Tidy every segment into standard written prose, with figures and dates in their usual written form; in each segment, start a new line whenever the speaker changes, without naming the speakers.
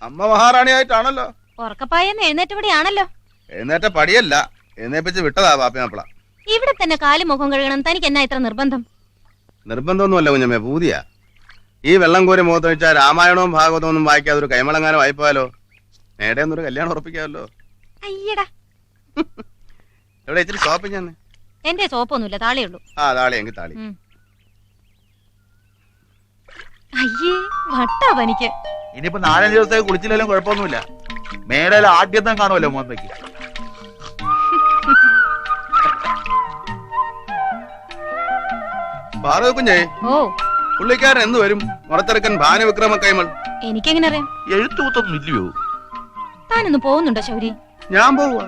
അമ്മ മഹാറാണിയായിട്ടാണല്ലോ.
ഉറക്കപ്പായെന്ന് എഴുന്നേറ്റപടിയാണല്ലോ.
എഴുന്നേറ്റ പടിയല്ല, എഴുന്നേപ്പിച്ച് വിട്ടതാ പാപ്പി മാപ്പിള.
ഇവിടെ തന്നെ കാലും മുഖം കഴുകണം. തനിക്ക് എന്നാ ഇത്ര നിർബന്ധം?
നിർബന്ധമൊന്നുമല്ല കുഞ്ഞമ്മേ, പൂതിയാ. ഈ വെള്ളം കോരി മുഖത്ത് വെച്ചാൽ രാമായണവും ഭാഗവതവും ഒന്നും വായിക്കാതെ ഒരു കൈമളങ്ങാനും വായിപ്പോയാലോ. നേടെ ഒന്നൊരു കല്യാണം ഉറപ്പിക്കാമല്ലോ.
അയ്യടാ,
എവിടെ ഇച്ചിരി സോപ്പ്? ഞാൻ
എന്റെ സോപ്പൊന്നുമില്ല, താളിയുള്ളൂ.
ആ താളി എങ്കിൽ താളി.
അയ്യേ വട്ടാ പനിക്ക്.
ഇനിയിപ്പോ 4 ദിവസത്തേക്ക് കുളിച്ചില്ലെങ്കിലും കുഴപ്പമൊന്നുമില്ല. മേടയിൽ ആദ്യത്തെ കാണുമല്ലോ മോന്തയ്ക്ക്.
പാറു കുഞ്ഞേ,
ഓ
പുള്ളിക്കാരൻ എന്ന് വരും? മുറത്തെറുക്കൻ ഭാനുവിക്രമ കൈമൾ.
എനിക്കെങ്ങനെ അറിയാം?
എഴുത്തുകൂത്തൊന്നും ഇല്ലയോ?
താനൊന്ന് പോകുന്നുണ്ടോ ശൗരി?
ഞാൻ പോവാ.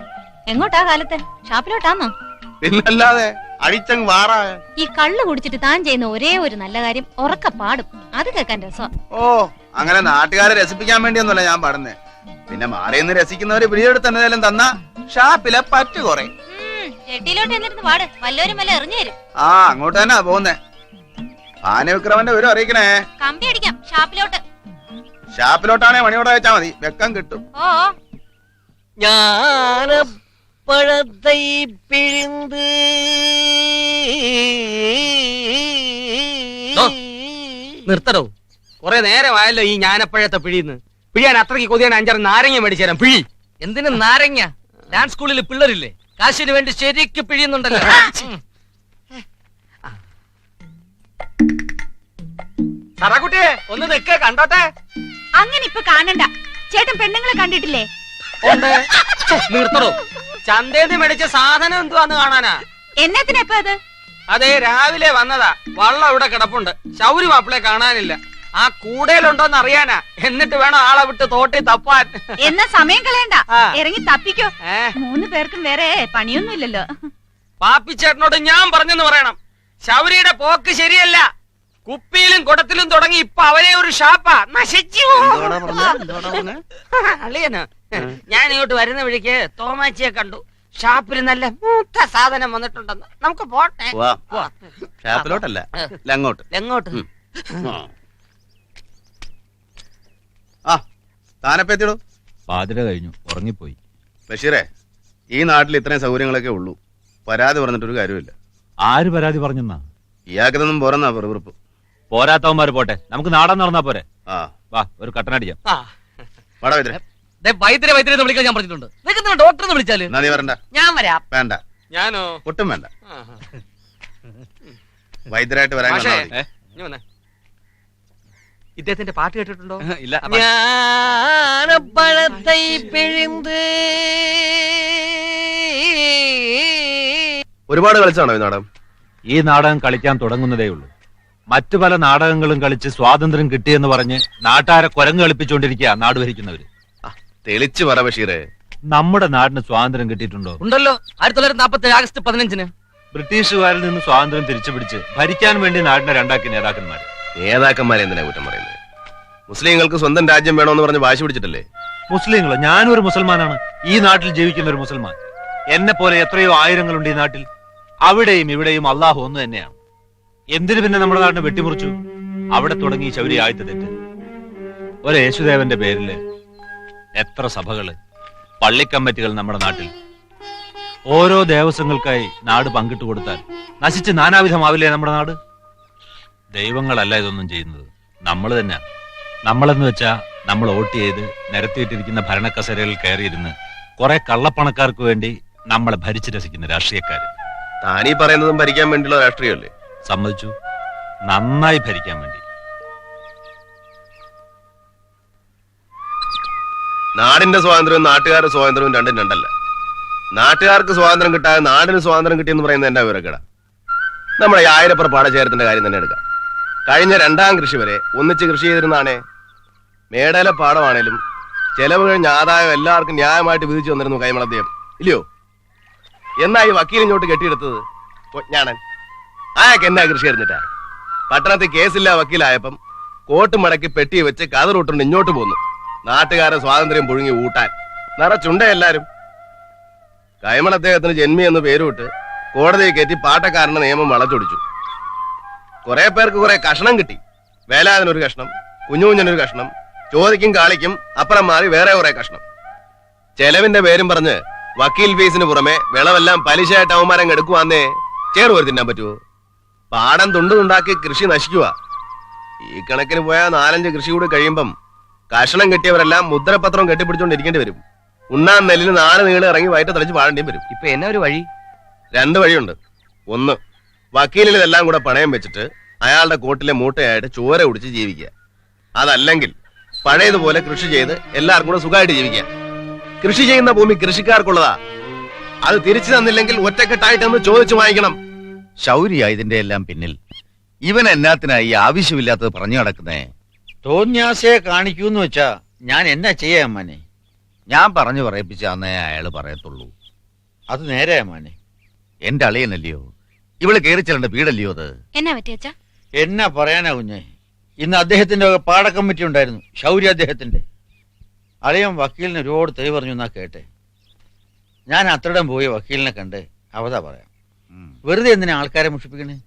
എങ്ങോട്ടാ കാലത്ത്? ഷാപ്പിലോട്ടാന്നോ?
പിന്നല്ലാതെ, അടിച്ചങ് വാറാ.
ഈ കള്ളു കുടിച്ചിട്ട് താൻ ചെയ്യുന്ന ഒരേ ഒരു നല്ല കാര്യം ഉറക്ക പാടും. അത് കേൾക്കാൻ രസം.
ഓ, അങ്ങനെ നാട്ടുകാരെ രസിപ്പിക്കാൻ വേണ്ടിയൊന്നുമല്ല ഞാൻ പാടുന്നേ. പിന്നെ മാറിയെന്ന് രസിക്കുന്നവര് പിടിയെടുത്ത് എന്തെങ്കിലും തന്ന ഷാപ്പിലെ പറ്റു കുറെ.
ചെട്ടിയിലോട്ട് എന്നിരുന്ന് പാട്, വല്ലവരും വല്ല എറിഞ്ഞു തരും.
ആ, അങ്ങോട്ട് തന്നെ പോകുന്നേ. ഭാനുവിക്രമന്റെ വിവരം അറിയിക്കണേ.
കമ്പി അടിക്കാം ഷാപ്പിലോട്ട്.
ഷാപ്പിലോട്ടാണെ മണിയോടെ വെച്ചാ മതി, വെക്കം കിട്ടും.
ഓ
ஞானப்பழத்தை பிழிந்து
നിർത്തടോ. കുറെ നേരമായല്ലോ ഈ ഞാനപ്പഴത്തെ പിഴിന്ന്. പിഴിയാൻ അത്രയ്ക്ക് കൊതിയാണ് 5-6 നാരങ്ങ മേടിച്ചു തരാം. പിഴി.
എന്തിനു നാരങ്ങ? ഡാൻസ് സ്കൂളിൽ പിള്ളേരില്ലേ, കാശിന് വേണ്ടി ശരിക്ക് പിഴിയുന്നുണ്ടല്ലോ.
സറകുട്ടിയെ ഒന്ന് നിൽക്കേ, കണ്ടോട്ടെ.
അങ്ങനെ ഇപ്പൊ കാണണ്ട. ചേട്ടൻ പെണ്ണുങ്ങളെ കണ്ടിട്ടില്ലേ?
നിർത്തടോ. ചന്തേന്ന് മേടിച്ച സാധനം എന്തുവാന്ന് കാണാനാ.
എന്നത്തിനെപ്പ അത്?
അതെ, രാവിലെ വന്നതാ. വള്ളം ഇവിടെ കിടപ്പുണ്ട്. ശൗരി മാപ്പിളെ കാണാനില്ല. ആ കൂടയിലുണ്ടോന്ന് അറിയാനാ. എന്നിട്ട് വേണം ആളെ വിട്ട് തോട്ടി തപ്പാൻ.
എന്നാ സമയം കളയണ്ട, ഇറങ്ങി തപ്പിക്കോ. 3 പേർക്കും വേറെ പണിയൊന്നുമില്ലല്ലോ.
പാപ്പിച്ചേട്ടനോട് ഞാൻ പറഞ്ഞെന്ന് പറയണം. ശൗരിയുടെ പോക്ക് ശരിയല്ല. കുപ്പിയിലും കുടത്തിലും തുടങ്ങി ഇപ്പൊ അവരെ ഒരു ഷാപ്പാ. നശിച്ചു.
അളിയനോ? ഞാൻ ഇങ്ങോട്ട് വരുന്ന വഴിക്ക് തോമാച്ചിയെ കണ്ടു. ഷാപ്പിൽ നല്ല മൂത്ത സാധനം വന്നിട്ടുണ്ടെന്ന്. നമുക്ക് പോട്ടെ.
ഷാപ്പിലോട്ടല്ല, അങ്ങോട്ട്.
എങ്ങോട്ട്?
ആ, താനെപ്പെത്തിടൂ.
പാതിര കഴിഞ്ഞു, ഉറങ്ങിപ്പോയി.
ബഷീറേ, ഈ നാട്ടിൽ ഇത്രയും സൗകര്യങ്ങളൊക്കെ ഉള്ളൂ. പരാതി പറഞ്ഞിട്ടൊരു കാര്യമില്ല.
ആര് പരാതി പറഞ്ഞെന്നാ?
ഇയാൾക്കിതൊന്നും പോരെന്നാ വെറുപ്പ്.
പോരാത്തവന്മാര് പോട്ടെ, നമുക്ക് നാടൻ നടന്നാ പോരെ.
ആ
വാ, ഒരു കട്ടനടിക്കാം.
വാടാ വൈദ്യരെ.
വൈദ്യരെ വൈദ്യരെ വിളിക്കാൻ ഞാൻ പറഞ്ഞിട്ടുണ്ട്. നിങ്ങൾക്ക് ഡോക്ടറെ വിളിച്ചാല്?
എന്നാ നീ വരണ്ട.
ഞാൻ വരാം.
വേണ്ട.
ഞാനോ?
ഒട്ടും വേണ്ട. വൈദ്യരായിട്ട് വരാൻ
ഇദ്ദേഹത്തിന്റെ പാട്ട് കേട്ടിട്ടുണ്ടോ?
ഇല്ല.
ஞானப்பழத்தை പിഴിந்து
ഒരുപാട് കളിച്ചാണോ ഈ നാടകം?
ഈ നാടകം കളിക്കാൻ തുടങ്ങുന്നതേ ഉള്ളൂ. മറ്റു പല നാടകങ്ങളും കളിച്ച് സ്വാതന്ത്ര്യം കിട്ടിയെന്ന് പറഞ്ഞ് നാട്ടാരെ കുരങ്ങ് കളിപ്പിച്ചുകൊണ്ടിരിക്കുക നാട് ഭരിക്കുന്നവര്.
തെളിച്ചു പറ ബഷീറേ,
നമ്മുടെ നാടിന് സ്വാതന്ത്ര്യം കിട്ടിയിട്ടുണ്ടോ?
ഉണ്ടല്ലോ. 1947 ആഗസ്റ്റ് 15-ന്
ബ്രിട്ടീഷുകാരിൽ നിന്ന് സ്വാതന്ത്ര്യം തിരിച്ചു പിടിച്ച് ഭരിക്കാൻ വേണ്ടി നാടിനെ രണ്ടാക്കി നേതാക്കന്മാര്.
നേതാക്കന്മാരെ എന്തിനാ കുറ്റം പറയുന്നത്? മുസ്ലിങ്ങൾക്ക് സ്വന്തം രാജ്യം വേണമെന്ന് പറഞ്ഞ് വാശി പിടിച്ചിട്ടല്ലേ?
മുസ്ലിങ്ങളോ? ഞാനും ഒരു മുസൽമാനാണ്. ഈ നാട്ടിൽ ജീവിക്കുന്ന ഒരു മുസൽമാൻ. എന്നെ പോലെ എത്രയോ ആയിരങ്ങളുണ്ട് ഈ നാട്ടിൽ. അവിടെയും ഇവിടെയും അള്ളാഹു ഒന്ന് തന്നെയാണ്. എന്തിനു പിന്നെ നമ്മുടെ നാടിനെ വെട്ടിമുറിച്ചു? അവിടെ തുടങ്ങി ശൗരി ആദ്യത്തെ തെറ്റ്. ഒരു യേശുദേവന്റെ പേരില് എത്ര സഭകള്, പള്ളിക്കമ്മിറ്റികൾ നമ്മുടെ നാട്ടിൽ. ഓരോ ദേവസ്വങ്ങൾക്കായി നാട് പങ്കിട്ട് കൊടുത്താൽ നശിച്ച് നാനാവിധമാവില്ലേ നമ്മുടെ നാട്? ദൈവങ്ങളല്ല ഇതൊന്നും ചെയ്യുന്നത്, നമ്മൾ തന്നെ. നമ്മളെന്ന് വെച്ചാ നമ്മൾ വോട്ട് ചെയ്ത് നിരത്തിയിട്ടിരിക്കുന്ന ഭരണക്കസേരകളിൽ കയറിയിരുന്ന് കുറെ കള്ളപ്പണക്കാർക്ക് വേണ്ടി നമ്മളെ ഭരിച്ചു രസിക്കുന്ന രാഷ്ട്രീയക്കാര്.
താനീ പറയുന്നതും ഭരിക്കാൻ വേണ്ടിയുള്ള രാഷ്ട്രീയമല്ലേ?
സമ്മതിച്ചു, നന്നായി ഭരിക്കാൻ വേണ്ടി.
നാടിന്റെ സ്വാതന്ത്ര്യവും നാട്ടുകാരുടെ സ്വാതന്ത്ര്യവും രണ്ടും രണ്ടല്ല. നാട്ടുകാർക്ക് സ്വാതന്ത്ര്യം കിട്ടാതെ നാടിന് സ്വാതന്ത്ര്യം കിട്ടിയെന്ന് പറയുന്നത് എന്റെ വിവരക്കേടാ. നമ്മുടെ 1000 പാടശേഖരത്തിന്റെ കാര്യം തന്നെ എടുക്കാം. കഴിഞ്ഞ 2ാം കൃഷി വരെ ഒന്നിച്ച് കൃഷി ചെയ്തിരുന്നാണേ. മേടയിലെ പാടമാണേലും ചെലവ് കഴിഞ്ഞ ആദായം എല്ലാവർക്കും ന്യായമായിട്ട് വിധിച്ചു വന്നിരുന്നു കൈമളദ്ദേഹം, ഇല്ലയോ? എന്നാ ഈ വക്കീലിങ്ങോട്ട് കെട്ടിയെടുത്തത് ഞാനൻ. ആയൊക്കെ എന്നാ കൃഷി എറിഞ്ഞിട്ടാ? പട്ടണത്തിൽ കേസില്ല വക്കീലായപ്പം കോട്ട് മടക്കി പെട്ടി വെച്ച് കതറൂട്ടുണ്ട് ഇങ്ങോട്ട് പോന്നു. നാട്ടുകാരെ സ്വാതന്ത്ര്യം പുഴുങ്ങി ഊട്ടാൻ നിറച്ചുണ്ട എല്ലാരും. കൈമൾ അദ്ദേഹത്തിന് ജന്മി എന്ന് പേരുവിട്ട് കോടതിയിൽ കയറ്റി പാട്ടക്കാരന്റെ നിയമം വളച്ചൊടിച്ചു. കുറെ പേർക്ക് കുറെ കഷ്ണം കിട്ടി. വേലാതിനൊരു കഷ്ണം, കുഞ്ഞുകുഞ്ഞനൊരു കഷ്ണം, ചോദിക്കും കാളിക്കും അപ്പുറം മാറി വേറെ കുറെ കഷ്ണം. ചെലവിന്റെ പേരും പറഞ്ഞ് വക്കീൽ ഫീസിന് പുറമെ വിളവെല്ലാം പലിശയായിട്ട് അവന്മാരങ്ങ് എടുക്കുവാന്നേ ചേർവരെ തിന്നാൻ പറ്റുമോ? പാടം തുണ്ടുണ്ടാക്കി കൃഷി നശിക്കുക. ഈ കണക്കിന് പോയാൽ 4-5 കൃഷി കൂടി കഴിയുമ്പം കഷണം കെട്ടിയവരെല്ലാം മുദ്രപത്രം കെട്ടിപ്പിടിച്ചോണ്ടിരിക്കേണ്ടി വരും. ഉണ്ണാൻ നെല്ലിന് 4 നീള് ഇറങ്ങി വയറ്റ് തളിച്ച് പാടേണ്ടിയും വരും.
ഇപ്പൊ എന്നാ ഒരു വഴി?
2 വഴിയുണ്ട്. ഒന്ന്, വക്കീലിൽ ഇതെല്ലാം കൂടെ പണയം വെച്ചിട്ട് അയാളുടെ കോട്ടിലെ മൂട്ടയായിട്ട് ചോര കുടിച്ച് ജീവിക്കുക. അതല്ലെങ്കിൽ പഴയതുപോലെ കൃഷി ചെയ്ത് എല്ലാവർക്കും കൂടെ സുഖമായിട്ട് ജീവിക്കുക. കൃഷി ചെയ്യുന്ന ഭൂമി കൃഷിക്കാർക്കുള്ളതാ. അത് തിരിച്ചു തന്നില്ലെങ്കിൽ ഒറ്റക്കെട്ടായിട്ടെന്ന് ചോദിച്ചു വാങ്ങിക്കണം.
ശൗര്യ ഇതിന്റെ എല്ലാം പിന്നിൽ. ഇവൻ എന്നാത്തിനായി ആവശ്യമില്ലാത്തത് പറഞ്ഞു നടക്കുന്നേ?
തോന്യാസയെ കാണിക്കൂന്ന് വെച്ചാ ഞാൻ എന്നാ ചെയ്യാ അമ്മാനെ?
ഞാൻ പറഞ്ഞു പറയിപ്പിച്ചാന്നേ അയാള് പറയത്തുള്ളൂ.
അത് നേരെ അമ്മാനെ.
എന്റെ അളിയനല്ലയോ, ഇവള് കയറി ചെല്ലേണ്ട വീടല്ലയോ അത്.
എന്നാ പറ്റിയച്ചാ?
എന്നാ പറയാനാ കുഞ്ഞെ? ഇന്ന് അദ്ദേഹത്തിന്റെ പാട കമ്മിറ്റി ഉണ്ടായിരുന്നു, ശൗര്യ അദ്ദേഹത്തിന്റെ. അളിയൻ വക്കീലിന് ഒരുപാട് തെറി പറഞ്ഞു എന്നാ കേട്ടെ. ഞാൻ അത്രയിടം പോയി വക്കീലിനെ കണ്ട് അവതാ പറയാം. വെറുതെ എന്തിനാ ആൾക്കാരെ മുഷിപ്പിക്കണേ?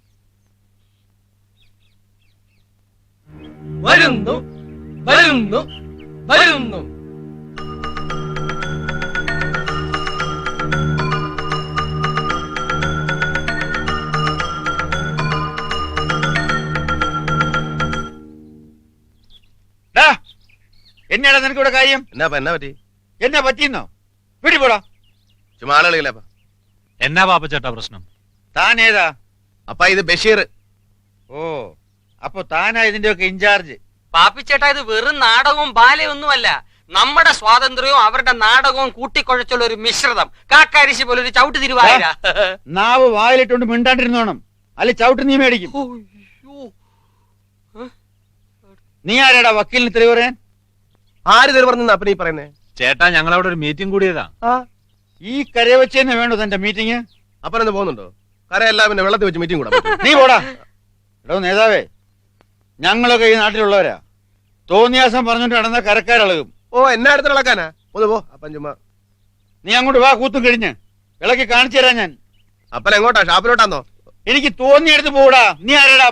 വരുന്നു വരുന്നു വരുന്നു.
എന്നാടാ നിനക്കിവിടെ കാര്യം?
എന്നാ പറ്റി?
എന്നാ പറ്റിയെന്നോ? വീട്ടിൽ പോടാ.
ചുമ്മാ ആളുകളില്ലപ്പ.
എന്നാ പാപ്പച്ചേട്ടാ പ്രശ്നം?
താൻ ഏതാ?
അപ്പ ഇത് ബഷീർ.
ഓ, അപ്പൊ താനാ ഇതിന്റെയൊക്കെ ഇൻചാർജ്?
പാപ്പിച്ചേട്ടാ, ഇത് വെറും നാടകവും ബാലയൊന്നുമല്ല. നമ്മുടെ സ്വാതന്ത്ര്യവും അവരുടെ നാടകവും കൂട്ടിക്കുഴച്ചുള്ള ഒരു മിശ്രിതം. കാക്കാരിശി പോലെ ഒരു ചവിട്ട് തിരുവായ.
നാവ് വായിലിട്ടുകൊണ്ട് മിണ്ടാണ്ടിരുന്നോണം, അല്ലെ ചവിട്ട് നീ മേടിക്കും. നീ ആരാടാ വക്കീലിന് തെളിവ് പറയാൻ?
ആര് തെളിവ് പറഞ്ഞു അപ്പനീ പറയുന്നേ?
ചേട്ടാ, ഞങ്ങളവിടെ ഒരു മീറ്റിംഗ് കൂടിയതാ.
ഈ കരയെ വെച്ച് തന്നെ വേണോ തന്റെ മീറ്റിംഗ്?
അപ്പനെന്ന് പോകുന്നുണ്ടോ? കരയല്ല പിന്നെ വെള്ളത്തിൽ വെച്ച് മീറ്റിംഗ് കൂടാ.
നീ പോടാ. എടോ നേതാവേ, ഞങ്ങളൊക്കെ ഈ നാട്ടിലുള്ളവരാ. തോന്നിയാസം പറഞ്ഞിട്ട് നടന്ന കരക്കാരിളകും.
ഓ, എന്നെ അടുത്ത് ഇളക്കാനാ? ഒന്ന് പോ അപ്പൻ. ചുമ്മാ
നീ അങ്ങോട്ട് വാ, കൂത്തും കഴിഞ്ഞ് ഇളക്കി കാണിച്ചു തരാം ഞാൻ.
അപ്പൻ എങ്ങോട്ടാ? ഷാപ്പിലോട്ടാന്നോ?
എനിക്ക് തോന്നിയെടുത്ത് പോടാ. നീ ആരാടാ?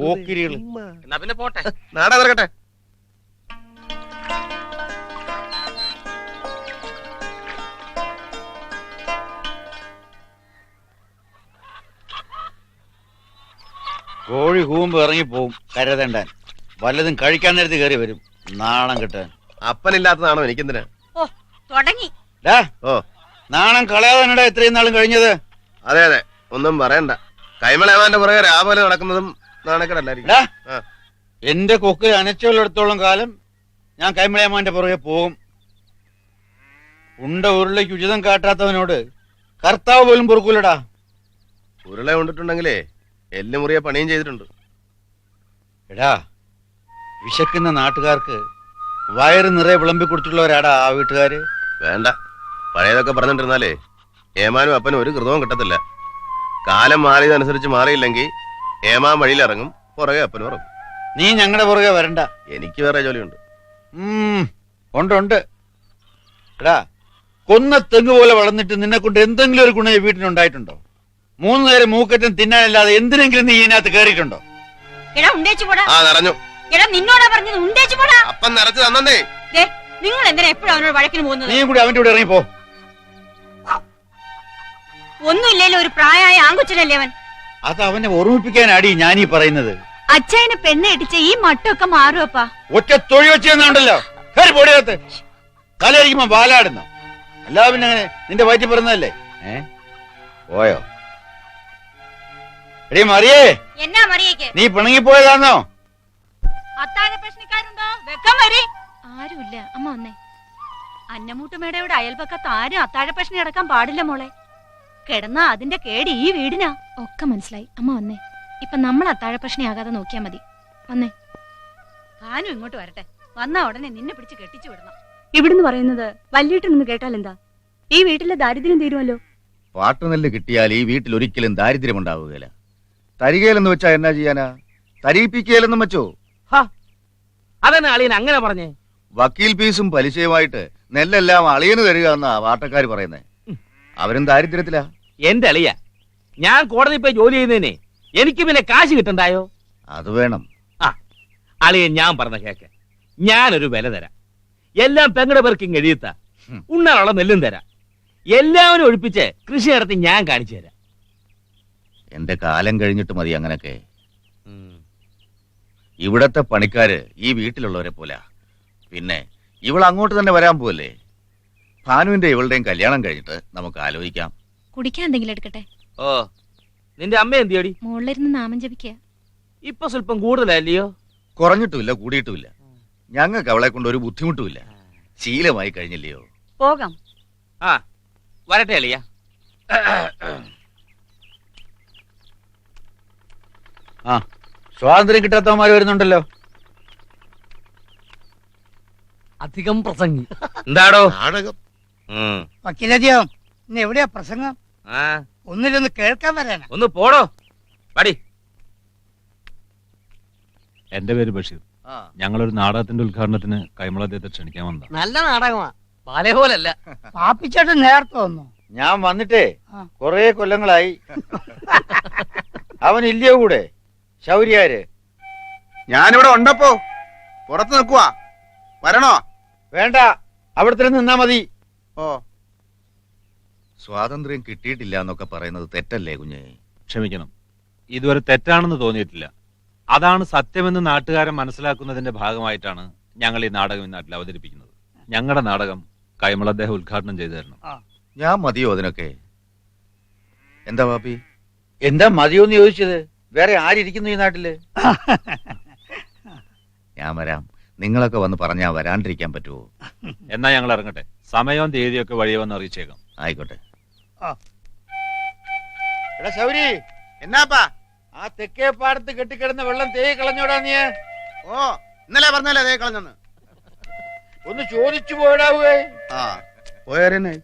ഓക്കിരികള്.
എന്നാ പിന്നെ പോട്ടെ.
നാടാ നിറക്കട്ടെ.
കോഴി കൂമ്പ് ഇറങ്ങി പോവും കരതണ്ടാൻ. വല്ലതും കഴിക്കാൻ നേരത്ത് കയറി വരും, നാണം കിട്ടാൻ.
അപ്പനില്ലാത്തതാണോ എനിക്കെന്തിനാ?
ഓ, തുടങ്ങി.
ഓ,
നാണം കളയാതാനടാ ഇത്രയും നാളും കഴിഞ്ഞത്.
അതെ അതെ, ഒന്നും പറയണ്ട. കൈമളേമാന്റെ പുറകെ രാവിലെ നടക്കുന്നതും നാണക്കേടല്ലായിരിക്കും.
എന്റെ കൊക്കിൽ അനച്ചുള്ളിടത്തോളം കാലം ഞാൻ കൈമളയമാന്റെ പുറകെ പോകും. ഉണ്ട ഉരുളയ്ക്ക് ഉചിതം കാട്ടാത്തവനോട് കർത്താവ് പോലും പൊറുക്കൂലടാ.
ഉരുള കൊണ്ടിട്ടുണ്ടെങ്കിലേ എല്ല് മുറിയ പണിയും ചെയ്തിട്ടുണ്ട്.
എടാ, വിശക്കുന്ന നാട്ടുകാർക്ക് വയറ് നിറയെ വിളമ്പി കൊടുത്തുള്ളവരാടാ ആ വീട്ടുകാര്.
വേണ്ട, പഴയതൊക്കെ പറഞ്ഞിട്ടിരുന്നാലേ ഏമാനും അപ്പനും ഒരു കൃതവും കിട്ടത്തില്ല. കാലം മാറിയതനുസരിച്ച് മാറിയില്ലെങ്കിൽ ഏമാൻ വഴിയിലിറങ്ങും, പുറകെ അപ്പനും ഇറങ്ങും.
നീ ഞങ്ങളുടെ പുറകെ വരണ്ട.
എനിക്ക് വേറെ ജോലിയുണ്ട്.
ഉണ്ട്. എടാ, കൊന്ന തെങ്ങ് പോലെ വളർന്നിട്ട് നിന്നെ കൊണ്ട് എന്തെങ്കിലും ഒരു ഗുണം ഈ വീട്ടിനുണ്ടായിട്ടുണ്ടോ? 3 നേരം മൂക്കറ്റം തിന്നാനല്ലാതെ എന്തിനെങ്കിലും നീ ഇതിനകത്ത് കയറിയിട്ടുണ്ടോ?
എടാ ഉണ്ടേച്ചു പോടാ.
ആ, നിറഞ്ഞു.
എടാ നിന്നോടാ പറഞ്ഞത് ഉണ്ടേച്ചു പോടാ.
അപ്പം നിറച്ച് തന്നേ.
നിങ്ങൾ എന്തിനാ എപ്പോഴും അവനോട് വഴക്കിന് പോകുന്നത്?
നീയും കൂടി അവന്റെ കൂടെ ഇറങ്ങിപ്പോ.
ഒന്നുമില്ലല്ലോ, ഒരു പ്രായമായ ആൺകൊച്ചനല്ലേ അവൻ.
അത് അവനെ ഓർമ്മിപ്പിക്കാനാടി ഞാനീ പറയുന്നത്.
അച്ഛനെ പെണ്ണെ ഇടിച്ച ഈ മട്ടൊക്കെ മാറുവപ്പാ.
ഒറ്റ തൊഴി വെച്ച് തന്നുണ്ടല്ലോ. കയറി പൊടിയകത്ത് തലയിരിക്കുമ്പോ ബാലാടുന്നു. അല്ലാതെ പിന്നെ അങ്ങനെ നിന്റെ വയറ്റി പറഞ്ഞതല്ലേ? പോയോ? എടീ മറിയേ,
എന്നാ മറിയേക്ക്?
നീ പിണങ്ങിപ്പോയതാന്നോ?
അത്താഴ പ്രശ്നക്കാരുണ്ടോ? വെക്കം വരി. ആരുമില്ല. അമ്മ വന്നേ. അന്നമൂട്ടുമേടയുടെ അയൽപക്കത്ത് ആരും അത്താഴ പ്രശ്നം അടക്കാൻ പാടില്ല മോളെ. കിടന്നാ അതിന്റെ കേട് ഈ വീടിനാ. ഒക്കെ മനസ്സിലായി. അമ്മ വന്നേ. ഇപ്പൊ നമ്മൾ അത്താഴ പ്രശ്നമാകാതെ നോക്കിയാ മതി. വന്നേ. താനും ഇങ്ങോട്ട് വരട്ടെ. വന്നാ ഉടനെ നിന്നെ പിടിച്ച് കെട്ടിച്ചു വിടണം.
ഇവിടുന്ന് പറയുന്നത് വല്യേട്ടനൊന്ന് കേട്ടാൽ എന്താ? ഈ വീട്ടിലെ ദാരിദ്ര്യം തീരുമല്ലോ.
പാട്ടുനെല്ല് കിട്ടിയാൽ ഈ വീട്ടിൽ ഒരിക്കലും ദാരിദ്ര്യം ഉണ്ടാവുകയില്ല. തരികയിലെന്ന് വെച്ചാ എന്നാ ചെയ്യാനാ? തരിയിപ്പിക്കുകയില്ലെന്നും വെച്ചോ?
അതെന്നെ അളിയൻ അങ്ങനെ പറഞ്ഞേ?
വക്കീൽ ഫീസും പലിശയുമായിട്ട് നെല്ലെല്ലാം അളിയന് തരിക എന്നാ വാട്ടക്കാര് പറയുന്നേ. അവരും ദാരിദ്ര്യത്തിലാ.
എന്റെ അളിയ, ഞാൻ കോടതി പോയി ജോലി ചെയ്യുന്നതിനെ എനിക്ക് പിന്നെ കാശ് കിട്ടണ്ടായോ?
അത് വേണം.
അളിയൻ ഞാൻ പറഞ്ഞ കേക്ക്.
ഞാനൊരു വില തരാം. എല്ലാം പെങ്ങടെ പേർക്ക് എഴുതിത്ത ഉണ്ണാനുള്ള നെല്ലും തരാം. എല്ലാവരും ഒഴിപ്പിച്ച് കൃഷി നടത്തി ഞാൻ കാണിച്ചു തരാം.
എന്റെ കാലം കഴിഞ്ഞിട്ട് മതി അങ്ങനൊക്കെ. ഇവിടത്തെ പണിക്കാര് ഈ വീട്ടിലുള്ളവരെ പോലെ. പിന്നെ ഇവൾ അങ്ങോട്ട് തന്നെ വരാൻ പോവല്ലേ. ഭാനുവിന്റെ ഇവളുടെയും കല്യാണം കഴിഞ്ഞിട്ട് നമുക്ക് ആലോചിക്കാം.
കുടിക്കാൻ എന്തെങ്കിലും എടുക്കട്ടെ?
ഓ, നിന്റെ അമ്മ എന്തിയടി?
മുകളിലിരുന്ന് നാമം ജപിക്കുക.
ഇപ്പൊ സ്വല്പം കൂടുതലല്ലയോ?
കുറഞ്ഞിട്ടുമില്ല കൂടിയിട്ടുമില്ല. ഞങ്ങൾക്ക് അവളെ കൊണ്ട് ഒരു ബുദ്ധിമുട്ടുമില്ല. ശീലമായി കഴിഞ്ഞില്ലയോ.
പോകാം.
ആ, വരട്ടെ അളിയ.
ആ, സ്വാതന്ത്ര്യം കിട്ടാത്തവന്മാര് വരുന്നുണ്ടല്ലോ.
അധികം പ്രസംഗി.
എന്താടോ?
നാടകം.
വക്കീലതിയോ ഇന്ന് എവിടെയാ പ്രസംഗം?
ആ,
ഒന്നിലൊന്ന് കേൾക്കാൻ വരാനാ.
ഒന്ന് പോടോ. പടി.
എന്റെ പേര് ബഷീർ. ഞങ്ങളൊരു നാടകത്തിന്റെ ഉദ്ഘാടനത്തിന് കൈമള അദ്ദേഹത്തെ ക്ഷണിക്കാൻ വന്നതാ.
നല്ല നാടകമാ, പല പോലല്ല. പാപ്പിച്ചേട്ടൻ നേരത്തെ വന്നു.
ഞാൻ വന്നിട്ടേ
ആ.
കൊറേ കൊല്ലങ്ങളായി. അവൻ ഇല്ലയോ കൂടെ? ശൗര്യാര്
ഞാനിവിടെ ഉണ്ടപ്പോ പുറത്ത് നിൽക്കുവാ. വരണോ?
വേണ്ട, അവിടെ നിന്നാ മതി.
ഓ, സ്വാതന്ത്ര്യം കിട്ടിയിട്ടില്ല എന്നൊക്കെ പറയുന്നത് തെറ്റല്ലേ കുഞ്ഞേ?
ക്ഷമിക്കണം, ഇതുവരെ തെറ്റാണെന്ന് തോന്നിയിട്ടില്ല. അതാണ് സത്യമെന്ന് നാട്ടുകാരൻ മനസ്സിലാക്കുന്നതിന്റെ ഭാഗമായിട്ടാണ് ഞങ്ങൾ ഈ നാടകം ഈ നാട്ടിൽ അവതരിപ്പിക്കുന്നത്. ഞങ്ങളുടെ നാടകം കൈമള അദ്ദേഹം ഉദ്ഘാടനം ചെയ്തു തരണം.
ഞാൻ മതിയോ അതിനൊക്കെ? എന്താ പാപ്പി?
എന്താ മതിയോന്ന് ചോദിച്ചത്? വേറെ ആരിയ്ക്കുന്നു ഈ നാട്ടില്?
ഞാൻ വരാം. നിങ്ങളൊക്കെ വന്ന് പറഞ്ഞാ വരാണ്ടിരിക്കാൻ പറ്റുമോ?
എന്നാ ഞങ്ങൾ ഇറങ്ങട്ടെ. സമയവും തീയതിയൊക്കെ വഴിയെ വന്ന് അറിയിച്ചേക്കാം.
ആയിക്കോട്ടെ.
എടാ ശൗരി,
എന്നാപ്പാ?
ആ തെക്കേ പാടത്ത് കെട്ടിക്കിടന്ന വെള്ളം തേയി കളഞ്ഞോടാ നീ.
ഓ, ഇന്നലെ പറഞ്ഞല്ലേ അതേ കളഞ്ഞെന്ന്.
ഒന്ന് ചോദിച്ചു പോയിടാവേ.
ആ, പോയാരെന്നെ.